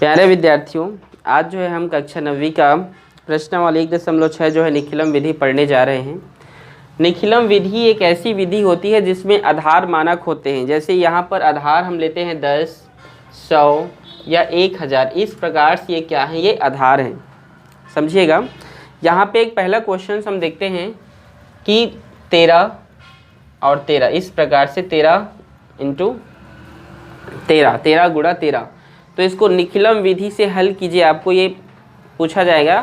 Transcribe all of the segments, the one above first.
प्यारे विद्यार्थियों, आज जो है हम कक्षा 9वीं का प्रश्नावली 1.6 जो है निखिलम विधि पढ़ने जा रहे हैं। निखिलम विधि एक ऐसी विधि होती है जिसमें आधार मानक होते हैं। जैसे यहाँ पर आधार हम लेते हैं 10, 100 या 1000। इस प्रकार से ये क्या है, ये आधार हैं। समझिएगा। यहाँ पे एक पहला क्वेश्चन हम देखते हैं कि 13 और 13, इस प्रकार से 13 इंटू 13, 13 गुणा 13। तो इसको निखिलम विधि से हल कीजिए। आपको ये पूछा जाएगा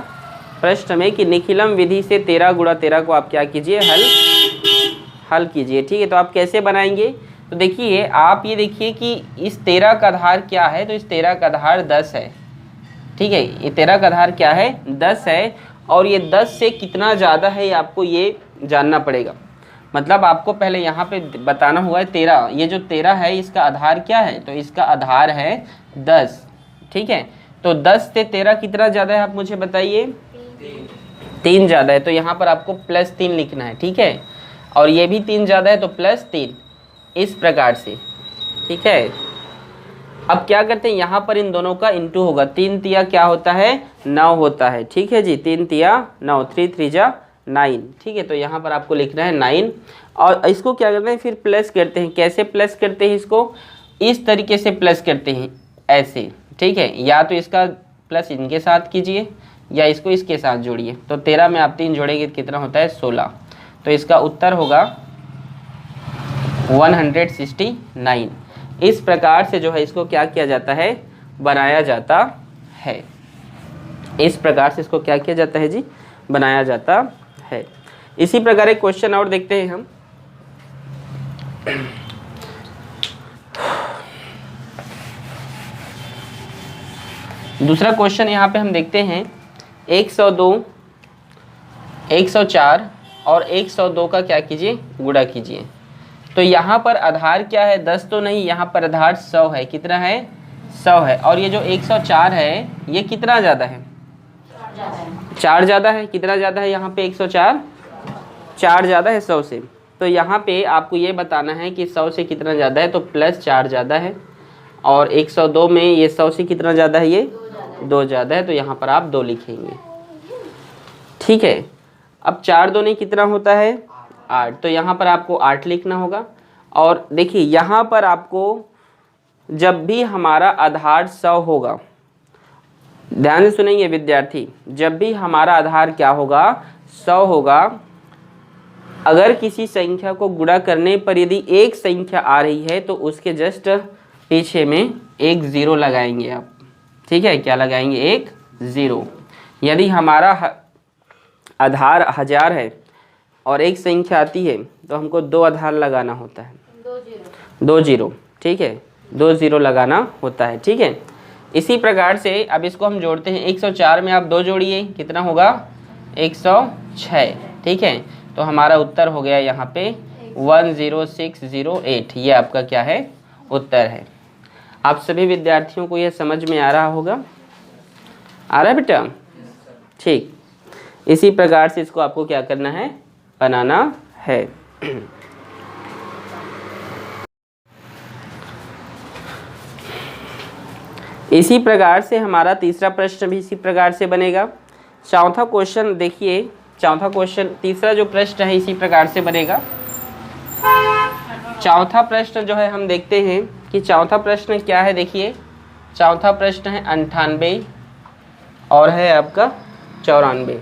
प्रश्न में कि निखिलम विधि से 13 गुणा 13 को आप क्या कीजिए, हल कीजिए। ठीक है, तो आप कैसे बनाएंगे? तो देखिए, आप ये देखिए कि इस 13 का आधार क्या है। तो इस 13 का आधार 10 है। ठीक है, ये 13 का आधार क्या है, 10 है। और ये 10 से कितना ज़्यादा है, आपको ये जानना पड़ेगा। मतलब आपको पहले यहाँ पे बताना हुआ है 13, ये जो 13 है इसका आधार क्या है, तो इसका आधार है 10। ठीक है, तो 10 से 13 कितना ज़्यादा है, आप मुझे बताइए। 3 ज़्यादा है, तो यहाँ पर आपको +3 लिखना है। ठीक है, और ये भी 3 ज़्यादा है तो +3, इस प्रकार से। ठीक है, अब क्या करते हैं, यहाँ पर इन दोनों का इंटू होगा। 3 तिया क्या होता है, 9 होता है। ठीक है जी, 3 तिया 9, 3 3 जा 9। ठीक है, तो यहाँ पर आपको लिखना है 9। और इसको क्या करते हैं, फिर प्लस करते हैं। कैसे प्लस करते हैं इसको, इस तरीके से प्लस करते हैं, ऐसे। ठीक है, या तो इसका प्लस इनके साथ कीजिए या इसको इसके साथ जोड़िए। तो 13 में आप 3 जोड़ेंगे कितना होता है, 16। तो इसका उत्तर होगा 169। इस प्रकार से जो है इसको क्या किया जाता है, बनाया जाता है। इस प्रकार से इसको क्या किया जाता है जी, बनाया जाता है। इसी प्रकार एक क्वेश्चन और देखते हैं हम। दूसरा क्वेश्चन यहाँ पे हम देखते हैं 102, 104 और 102 का क्या कीजिए, गुणा कीजिए। तो यहाँ पर आधार क्या है, 10 तो नहीं, यहाँ पर आधार 100 है। कितना है, 100 है। और ये जो 104 है ये कितना ज़्यादा है, 4 ज़्यादा है। कितना ज़्यादा है यहाँ पे, 104, 4 ज़्यादा है 100 से। तो यहाँ पे आपको ये बताना है कि 100 से कितना ज़्यादा है, तो +4 ज़्यादा है। और 102 में ये 100 से कितना ज़्यादा है, ये 2 ज़्यादा है। तो यहाँ पर आप 2 लिखेंगे। ठीक है, अब 4 दूनी कितना होता है, 8। तो यहाँ पर आपको 8 लिखना होगा। और देखिए यहाँ पर आपको जब भी हमारा आधार 100 होगा, ध्यान से सुनेंगे विद्यार्थी, जब भी हमारा आधार क्या होगा, 100 होगा, अगर किसी संख्या को गुणा करने पर यदि एक संख्या आ रही है तो उसके जस्ट पीछे में एक 0 लगाएंगे आप। ठीक है, क्या लगाएंगे, एक 0। यदि हमारा आधार 1000 है और एक संख्या आती है तो हमको 2 आधार लगाना होता है, 2 0। ठीक है, 2 0 लगाना होता है। ठीक है, इसी प्रकार से अब इसको हम जोड़ते हैं। 104 में आप 2 जोड़िए, कितना होगा, 106। ठीक है, तो हमारा उत्तर हो गया यहाँ पे 10608। ये आपका क्या है, उत्तर है। आप सभी विद्यार्थियों को यह समझ में आ रहा होगा, आ रहा है बेटा? ठीक, इसी प्रकार से इसको आपको क्या करना है, बनाना है। इसी प्रकार से हमारा तीसरा प्रश्न भी इसी प्रकार से बनेगा। चौथा क्वेश्चन देखिए, चौथा क्वेश्चन, तीसरा जो प्रश्न है इसी प्रकार से बनेगा। चौथा प्रश्न जो है हम देखते हैं कि चौथा प्रश्न क्या है। देखिए, चौथा प्रश्न है 98 और है आपका 94।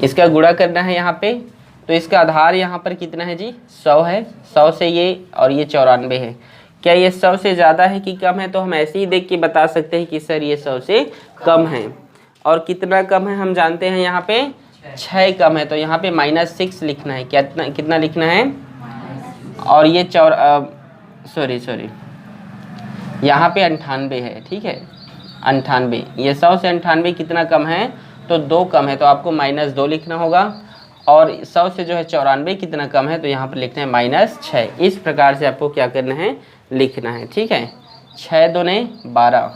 इसका गुणा करना है यहाँ पे। तो इसका आधार यहाँ पर कितना है जी, 100 है। 100 से ये और ये 94 है। क्या ये 100 से ज़्यादा है कि कम है, तो हम ऐसे ही देख के बता सकते हैं कि सर ये 100 से कम है। और कितना कम है हम जानते हैं, यहाँ पे 6 कम है। तो यहाँ पे -6 लिखना है। कितना लिखना है, और ये सॉरी यहाँ पे 98 है। ठीक है, 98, ये 100 से 98 कितना कम है, तो 2 कम है। तो आपको -2 लिखना होगा। और 100 से जो है 94 कितना कम है, तो यहाँ पर लिखना है -6। इस प्रकार से आपको क्या करना है, लिखना है। ठीक है, 6 दूने 12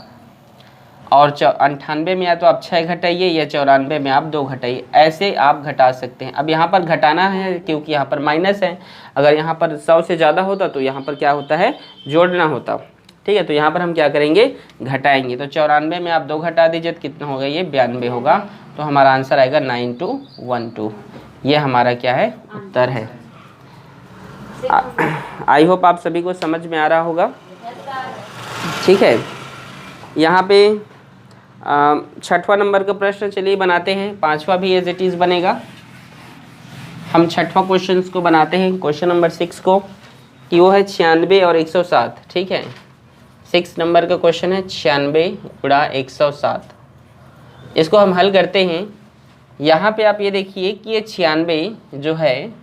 और 98 में या तो आप 6 घटाइए या 94 में आप 2 घटाइए। ऐसे आप घटा सकते हैं। अब यहाँ पर घटाना है क्योंकि यहाँ पर माइनस है। अगर यहाँ पर 100 से ज़्यादा होता तो यहाँ पर क्या होता है, जोड़ना होता। ठीक है। तो यहाँ पर हम क्या करेंगे, घटाएंगे। तो 94 में आप 2 घटा दीजिए तो कितना होगा, ये 92 होगा। तो हमारा आंसर आएगा 9212। ये हमारा क्या है, उत्तर है। आई होप आप सभी को समझ में आ रहा होगा। ठीक है, यहाँ पे 6वां नंबर का प्रश्न चलिए बनाते हैं। 5वां भी एज इट इज़ बनेगा। हम 6वां क्वेश्चन को बनाते हैं, क्वेश्चन नंबर 6 को, कि वो है 96 और 107। ठीक है, 6 नंबर का क्वेश्चन है 96 गुणा 107। इसको हम हल करते हैं। यहाँ पे आप ये देखिए कि ये 96 जो है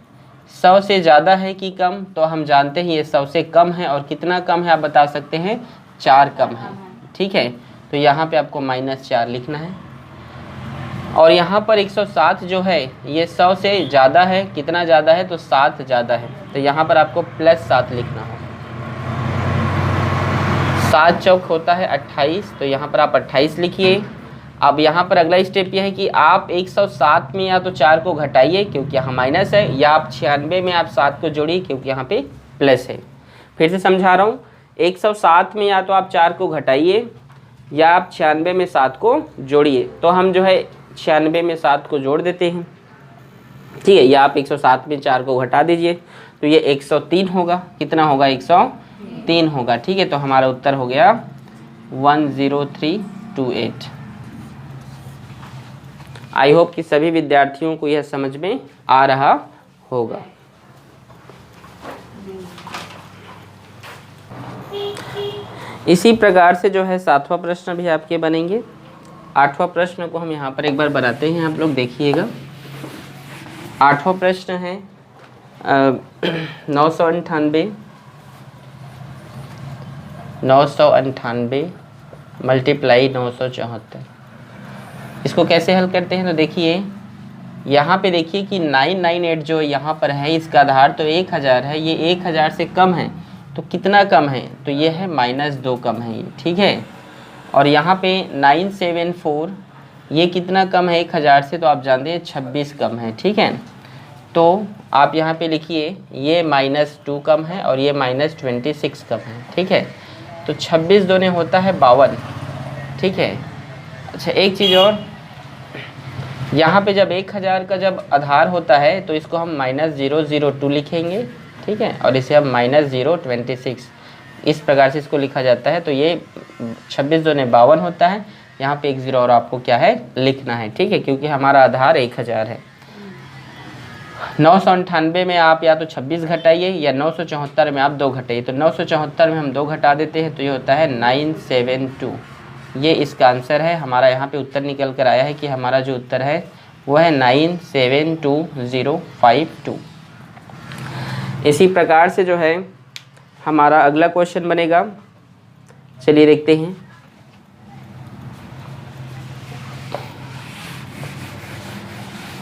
100 से ज़्यादा है कि कम, तो हम जानते हैं ये 100 से कम है। और कितना कम है आप बता सकते हैं, 4 कम है। ठीक है, तो यहाँ पे आपको -4 लिखना है। और यहाँ पर 107 जो है ये 100 से ज़्यादा है, कितना ज़्यादा है, तो 7 ज़्यादा है। तो यहाँ पर आपको +7 लिखना हो। 7 चौक होता है 28, तो यहाँ पर आप 28 लिखिए। अब यहाँ पर अगला स्टेप यह है कि आप 107 में या तो 4 को घटाइए क्योंकि यहाँ माइनस है, या आप 96 में आप 7 को जोड़िए क्योंकि यहाँ पे प्लस है। फिर से समझा रहा हूँ, 107 में या तो आप 4 को घटाइए या आप 96 में 7 को जोड़िए। तो हम जो है 96 में 7 को जोड़ देते हैं। ठीक है, या आप 107 में 4 को घटा दीजिए तो ये 103 होगा। कितना होगा, 103 होगा। ठीक है, तो हमारा उत्तर हो गया 10328। आई होप कि सभी विद्यार्थियों को यह समझ में आ रहा होगा। इसी प्रकार से जो है 7वां प्रश्न भी आपके बनेंगे। 8वां प्रश्न को हम यहाँ पर एक बार बनाते हैं, आप लोग देखिएगा। 8वां प्रश्न है 998 मल्टीप्लाई 974। इसको कैसे हल करते हैं, तो देखिए यहाँ पे देखिए कि 998 जो यहाँ पर है इसका आधार तो 1000 है, ये 1000 से कम है। तो कितना कम है, तो ये है -2 कम है ये। ठीक है, और यहाँ पे 974 ये कितना कम है 1000 से, तो आप जानते हैं 26 कम है। ठीक है, तो आप यहाँ पे लिखिए ये -2 कम है और ये -26 कम है। ठीक है, तो 26 दोने होता है 52। ठीक है, अच्छा एक चीज़ और, यहाँ पे जब 1000 का जब आधार होता है तो इसको हम -002 लिखेंगे। ठीक है, और इसे हम -026 इस प्रकार से इसको लिखा जाता है। तो ये 26 दोने 52 होता है। यहाँ पे 1 0 और आपको क्या है लिखना है। ठीक है, क्योंकि हमारा आधार 1000 है। 998 में आप या तो 26 घटाइए या 974 में आप 2 घटाइए। तो 974 में हम 2 घटा देते हैं तो ये होता है 972। ये इसका आंसर है। हमारा यहाँ पे उत्तर निकल कर आया है कि हमारा जो उत्तर है वो है 972052। इसी प्रकार से जो है हमारा अगला क्वेश्चन बनेगा। चलिए देखते हैं।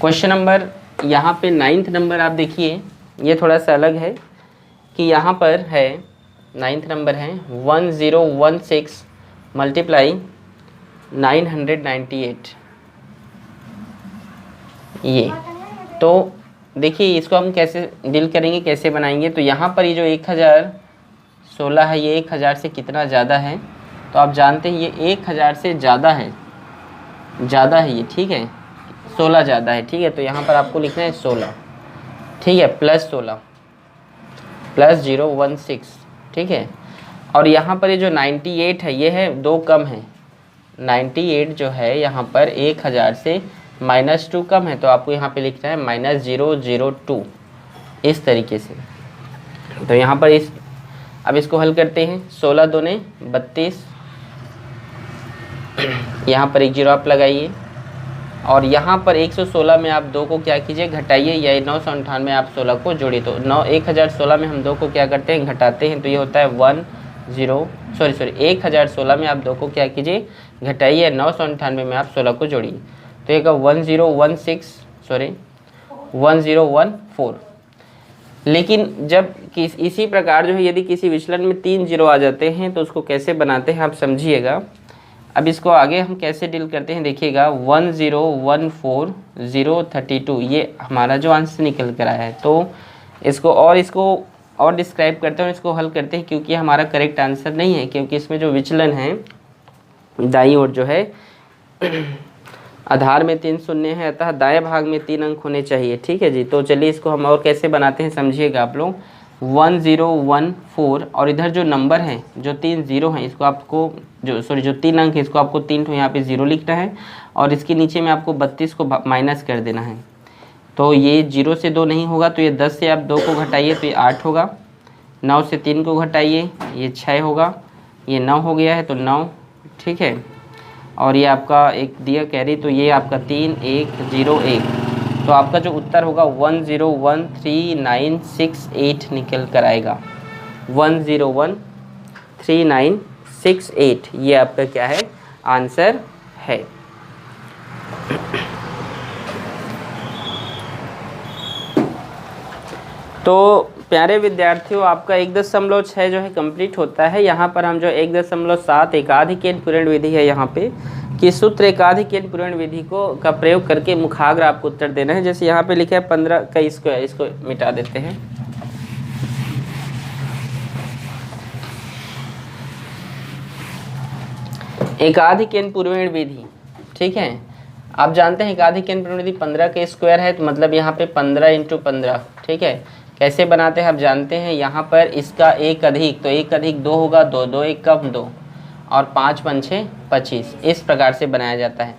क्वेश्चन नंबर यहाँ पे 9th नंबर आप देखिए, ये थोड़ा सा अलग है कि यहाँ पर है 9th नंबर है 1016 मल्टीप्लाई 998। ये तो देखिए इसको हम कैसे डील करेंगे, कैसे बनाएंगे। तो यहाँ पर ये जो 1016 है ये 1000 से कितना ज़्यादा है, तो आप जानते हैं ये 1000 से ज़्यादा है ये। ठीक है, 16 ज़्यादा है। ठीक है, तो यहाँ पर आपको लिखना है 16। ठीक है, +16 +016। ठीक है, और यहाँ पर ये जो 98 है ये है 2 कम है। 98 जो है यहाँ पर 1000 से -2 कम है, तो आपको यहाँ पे लिखना है -002 इस तरीके से। तो यहाँ पर अब इसको हल करते हैं। 16 दूने 32, यहाँ पर 1 0 आप लगाइए। और यहाँ पर 116 में आप 2 को क्या कीजिए घटाइए, या 998 में आप 16 को जोड़िए। तो 1016 में हम 2 को क्या करते हैं घटाते हैं, तो ये होता है 1016 में आप 2 को क्या कीजिए घटाइए, 998 में आप 16 को जोड़िए। तो ये 1014। लेकिन जब इसी प्रकार जो है यदि किसी विचलन में 3 0 आ जाते हैं तो उसको कैसे बनाते हैं आप समझिएगा। अब इसको आगे हम कैसे डील करते हैं देखिएगा। 1014032 ये हमारा जो आंसर निकल कर आया है। तो इसको और डिस्क्राइब करते हैं, इसको हल करते हैं, क्योंकि हमारा करेक्ट आंसर नहीं है, क्योंकि इसमें जो विचलन है दाईं ओर जो है आधार में 3 शून्य है, अतः दाएं भाग में 3 अंक होने चाहिए। ठीक है जी। तो चलिए इसको हम और कैसे बनाते हैं समझिएगा आप लोग। 1014 और इधर जो नंबर है जो 3 0 हैं इसको आपको जो 3 अंक है इसको आपको 3 तो यहाँ पे 0 लिखना है और इसके नीचे में आपको 32 को माइनस कर देना है। तो ये 0 से 2 नहीं होगा, तो ये 10 से आप 2 को घटाइए तो ये 8 होगा, 9 से 3 को घटाइए ये 6 होगा, ये 9 हो गया है तो 9। ठीक है। और ये आपका एक दिया कैरी, तो ये आपका 3101, तो आपका जो उत्तर होगा 101396 निकल कर आएगा। 101396 ये आपका क्या है आंसर है। तो प्यारे विद्यार्थियों, आपका 1.6 जो है कंप्लीट होता है। यहाँ पर हम जो 1.7 एकाधिक पूर्ण विधि है यहाँ पे कि सूत्र एकाधिक पूर्ण विधि का प्रयोग करके मुखाग्र आपको उत्तर देना है। जैसे यहाँ पे लिखा है 15 का स्क्वायर, इसको मिटा देते हैं। एकाधिक पूर्ण विधि, ठीक है। आप जानते हैं एकाधिक पूर्ण विधि 15 के स्क्वायर है, तो मतलब यहाँ पे 15 × 15। ठीक है। कैसे बनाते हैं आप जानते हैं, यहाँ पर इसका एक अधिक, तो 1 अधिक 2 होगा, 2 2 1 कम 2 और 5 5 6 25, इस प्रकार से बनाया जाता है।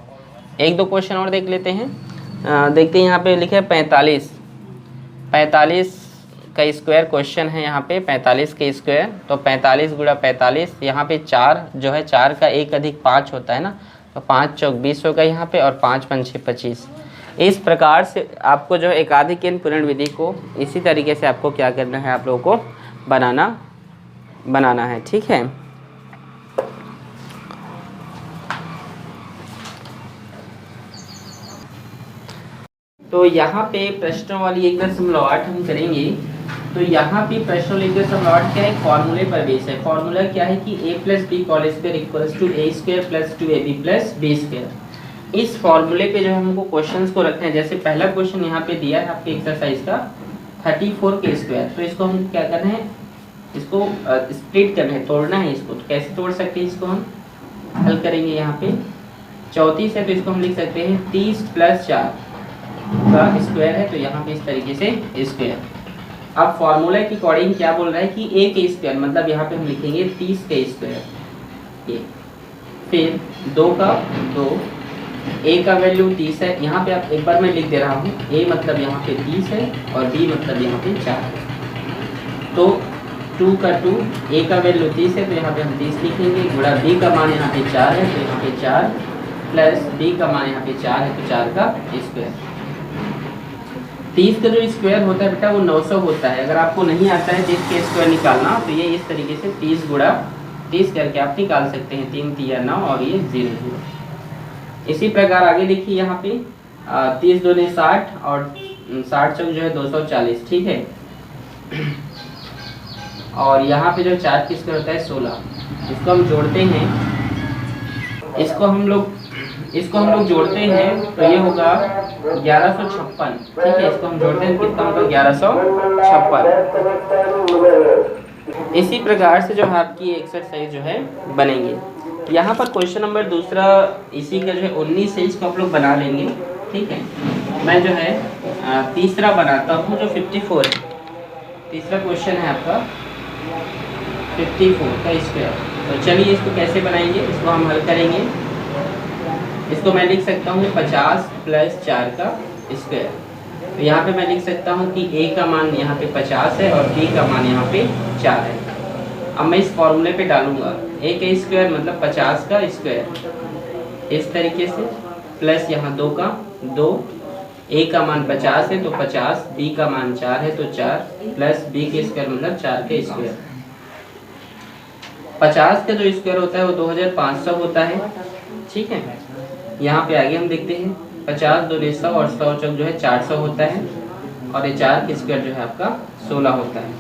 1-2 क्वेश्चन और देख लेते हैं। देखते हैं यहाँ पे लिखे 45 का स्क्वायर क्वेश्चन है यहाँ पे 45 के स्क्वायर, तो 45 × 45, यहाँ पे 4 जो है 4 का 1 अधिक 5 होता है ना, तो 5 चौक 20 होगा यहाँ पे और 5 5 6 25। इस प्रकार से आपको जो एकाधिक पूर्ण विधि को इसी तरीके से आपको क्या करना है, आप लोगों को बनाना है। ठीक है। तो यहाँ पे प्रश्नों वाली 1.8 हम करेंगे। तो यहाँ पे प्रश्न 1.8 क्या है, फॉर्मूले पर बेस है। फॉर्मूला क्या है कि a + b whole square equals to a² + 2ab + b²। इस फॉर्मूले पे जो हमको क्वेश्चंस को रखना है। जैसे पहला क्वेश्चन यहाँ पे दिया है आपके एक्सरसाइज का 34 के स्क्वायर, तो इसको हम क्या करना है, इसको स्प्लिट करना है, तोड़ना है इसको। तो कैसे तोड़ सकते हैं, इसको हम हल करेंगे। यहाँ पे 34 है तो इसको हम लिख सकते हैं 30 + 4 का स्क्वायर है, तो यहाँ पे इस तरीके से स्क्वायर। अब फॉर्मूला के अकॉर्डिंग क्या बोल रहा है कि a के स्क्वायर, मतलब यहाँ पे हम लिखेंगे 30 के स्क्वायर, फिर 2 का 2, a का वैल्यू 30 है। यहाँ पे आप एक बार मैं लिख दे रहा हूँ, a मतलब यहाँ पे 30 है और b मतलब यहाँ पे 4 है। तो 2 का 2, a का वैल्यू 30 है तो यहाँ पे हम 30 लिखेंगे, गुणा b का मान यहाँ पे 4 है तो यहाँ पे 4, प्लस b का मान यहाँ पे 4 है तो 4 का स्क्वायर। 30 का जो स्क्वायर होता है बेटा वो 900 होता है। अगर आपको नहीं आता है 30 के स्क्वायर निकालना, तो ये इस तरीके से 30 × 30 करके आप निकाल सकते हैं। 3 3 9 और ये 0 0। इसी प्रकार आगे देखिए यहाँ पे 30 दूनी 60 और 60 चौक जो है 240। ठीक है। और यहाँ पे जो 4 की स्क्वायर होता है 16, इसको हम जोड़ते हैं, इसको हम लोग जोड़ते हैं तो ये होगा 1156। ठीक है। इसको हम जोड़ते हैं कितना होगा 1156। इसी प्रकार से जो है आपकी एक्सरसाइज जो है बनेंगे। यहाँ पर क्वेश्चन नंबर दूसरा इसी का जो है 19 है, इसको आप लोग बना लेंगे। ठीक है। मैं जो है तीसरा बनाता हूँ जो 54 है। तीसरा क्वेश्चन है आपका 54 का स्क्वायर। तो चलिए इसको कैसे बनाएंगे, इसको हम हल करेंगे। इसको मैं लिख सकता हूँ 50 + 4 का स्क्वायर। तो यहाँ पे मैं लिख सकता हूँ कि a का मान यहाँ पे 50 है और b का मान यहाँ पे 4 है। अब मैं इस फॉर्मूले पे डालूंगा a का स्क्वायर मतलब 50 का स्क्वायर इस तरीके से, प्लस यहाँ 2 का 2, a का मान 50 है तो 50, b का मान 4 है तो 4, प्लस b के स्क्वायर मतलब 4 के स्क्वायर। 50 का जो स्क्वायर होता है वो 2500 होता है। ठीक है। यहाँ पे आगे हम देखते हैं 50 दूनी 100 और 100 चौक जो है 400 होता है और ये 4 के स्क्वायर जो है आपका 16 होता है।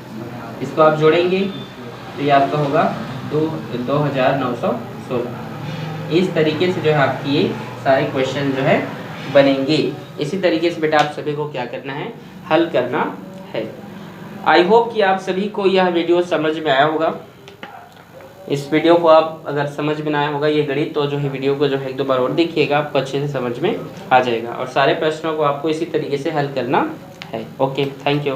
इसको आप जोड़ेंगे तो ये आपका होगा 2916। इस तरीके से जो है आपकी ये सारे क्वेश्चन जो है बनेंगे। इसी तरीके से बेटा आप सभी को क्या करना है, हल करना है। आई होप कि आप सभी को यह वीडियो समझ में आया होगा। इस वीडियो को आप अगर समझ में ना आया होगा ये गणित, तो जो है वीडियो को जो है एक दो बार और देखिएगा, आपको अच्छे से समझ में आ जाएगा और सारे प्रश्नों को आपको इसी तरीके से हल करना है। Okay, thank you.